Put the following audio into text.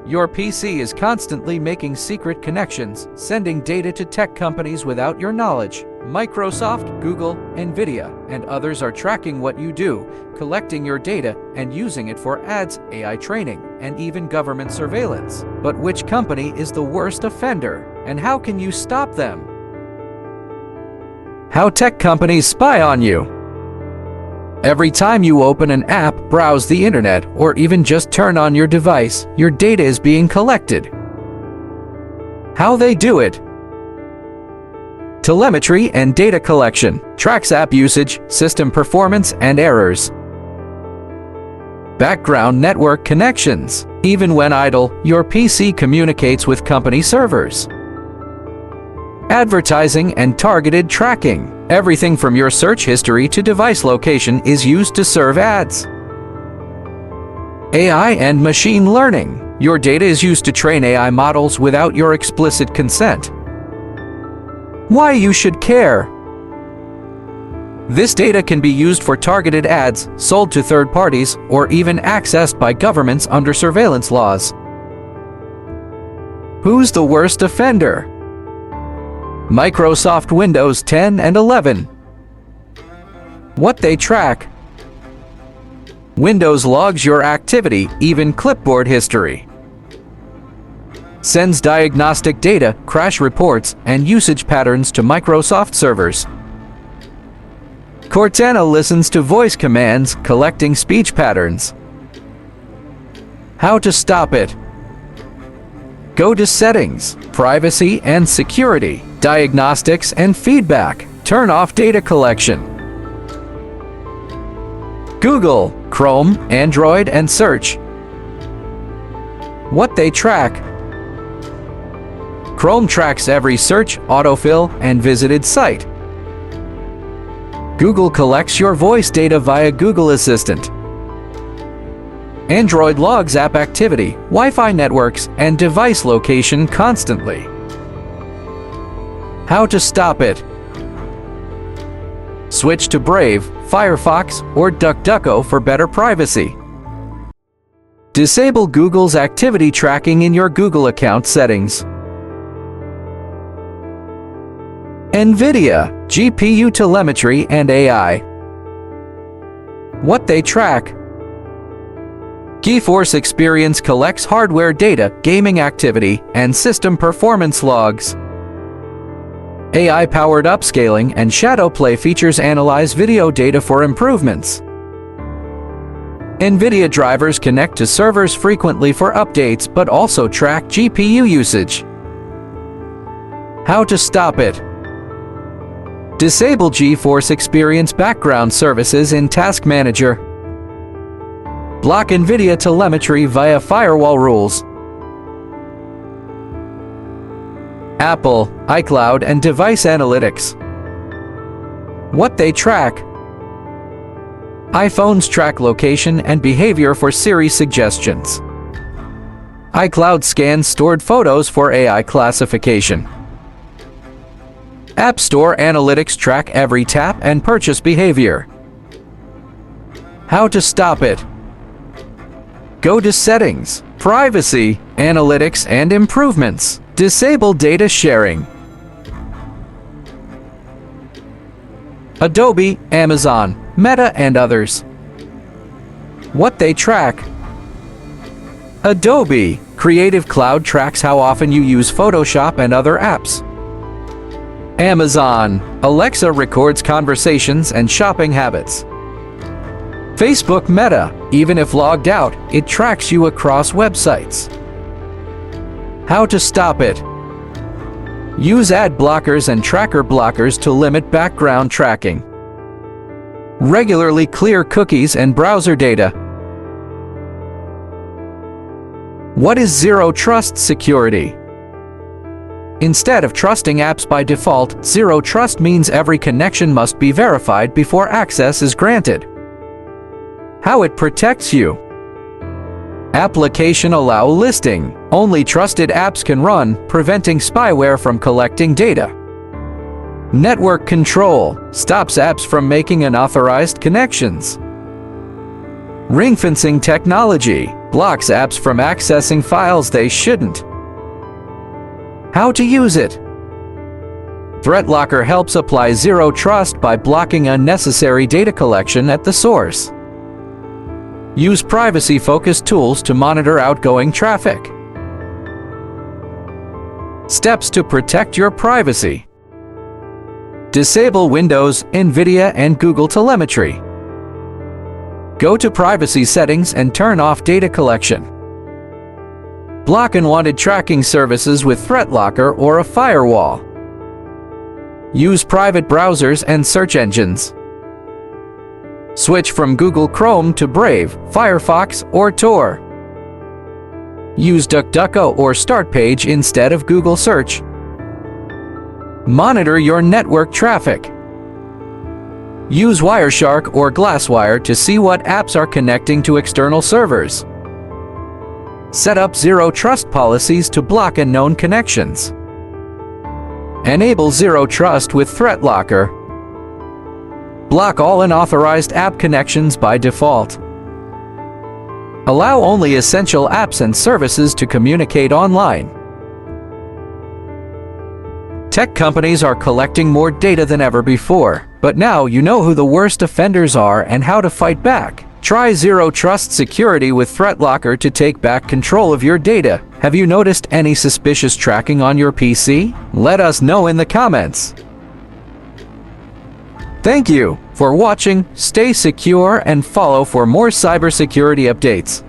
Your PC is constantly making secret connections, sending data to tech companies without your knowledge. Microsoft, Google, Nvidia, and others are tracking what you do, collecting your data, and using it for ads, AI training, and even government surveillance. But which company is the worst offender, and how can you stop them? How tech companies spy on you. Every time you open an app, browse the internet, or even just turn on your device, your data is being collected. How they do it. Telemetry and data collection tracks app usage, system performance, and errors. Background network connections. Even when idle, your PC communicates with company servers. Advertising and targeted tracking. Everything from your search history to device location is used to serve ads. AI and machine learning. Your data is used to train AI models without your explicit consent. Why you should care. This data can be used for targeted ads, sold to third parties, or even accessed by governments under surveillance laws. Who's the worst offender? Microsoft Windows 10 and 11. What they track. Windows logs your activity, even clipboard history. Sends diagnostic data, crash reports, and usage patterns to Microsoft servers. Cortana listens to voice commands, collecting speech patterns. How to stop it. Go to Settings, Privacy and Security, Diagnostics and Feedback. Turn off data collection. Google, Chrome, Android, and Search. What they track. Chrome tracks every search, autofill, and visited site. Google collects your voice data via Google Assistant. Android logs app activity, Wi-Fi networks, and device location constantly. How to stop it. Switch to Brave, Firefox, or DuckDuckGo for better privacy. Disable Google's activity tracking in your Google account settings. Nvidia, GPU telemetry and AI. What they track. GeForce Experience collects hardware data, gaming activity, and system performance logs. AI-powered upscaling and shadow play features analyze video data for improvements. Nvidia drivers connect to servers frequently for updates but also track GPU usage. How to stop it. Disable GeForce Experience background services in Task Manager. Block Nvidia telemetry via firewall rules. Apple, iCloud, and device analytics. What they track. iPhones track location and behavior for Siri suggestions. iCloud scans stored photos for AI classification. App Store analytics track every tap and purchase behavior. How to stop it. Go to Settings, Privacy, Analytics and Improvements. Disable data sharing. Adobe, Amazon, Meta, and others. What they track. Adobe, Creative Cloud tracks how often you use Photoshop and other apps. Amazon, Alexa records conversations and shopping habits. Facebook Meta, even if logged out, it tracks you across websites. How to stop it. Use ad blockers and tracker blockers to limit background tracking. Regularly clear cookies and browser data. What is Zero Trust security? Instead of trusting apps by default, Zero Trust means every connection must be verified before access is granted. How it protects you. Application allow listing. Only trusted apps can run, preventing spyware from collecting data. Network control stops apps from making unauthorized connections. Ring fencing technology blocks apps from accessing files they shouldn't. How to use it? ThreatLocker helps apply zero trust by blocking unnecessary data collection at the source. Use privacy-focused tools to monitor outgoing traffic. Steps to protect your privacy. Disable Windows, Nvidia, and Google Telemetry. Go to Privacy Settings and turn off data collection. Block unwanted tracking services with ThreatLocker or a firewall. Use private browsers and search engines. Switch from Google Chrome to Brave, Firefox, or Tor. Use DuckDuckGo or StartPage instead of Google Search. Monitor your network traffic. Use Wireshark or Glasswire to see what apps are connecting to external servers. Set up zero trust policies to block unknown connections. Enable zero trust with ThreatLocker. Block all unauthorized app connections by default. Allow only essential apps and services to communicate online. Tech companies are collecting more data than ever before, but now you know who the worst offenders are and how to fight back. Try Zero Trust Security with ThreatLocker to take back control of your data. Have you noticed any suspicious tracking on your PC? Let us know in the comments. Thank you for watching. Stay secure and follow for more cybersecurity updates.